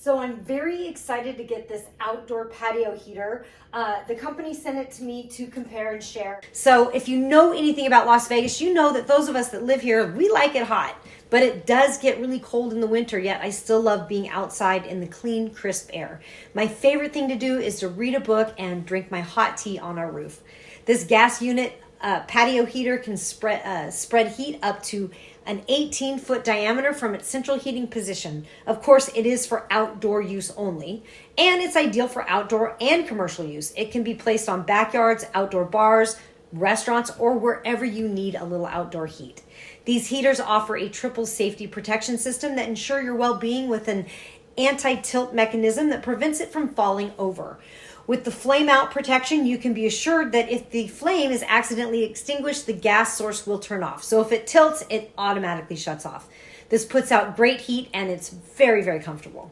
So I'm very excited to get this outdoor patio heater. The company sent it to me to compare and share. So if you know anything about Las Vegas, you know that those of us that live here, we like it hot, but it does get really cold in the winter, yet I still love being outside in the clean, crisp air. My favorite thing to do is to read a book and drink my hot tea on our roof. This gas unit patio heater can spread heat up to an 18-foot diameter from its central heating position. Of course, it is for outdoor use only, and it's ideal for outdoor and commercial use. It can be placed on backyards, outdoor bars, restaurants, or wherever you need a little outdoor heat. These heaters offer a triple safety protection system that ensure your well-being with an anti-tilt mechanism that prevents it from falling over. With the flame out protection, you can be assured that if the flame is accidentally extinguished, the gas source will turn off. So if it tilts, it automatically shuts off. This puts out great heat and it's very, very comfortable.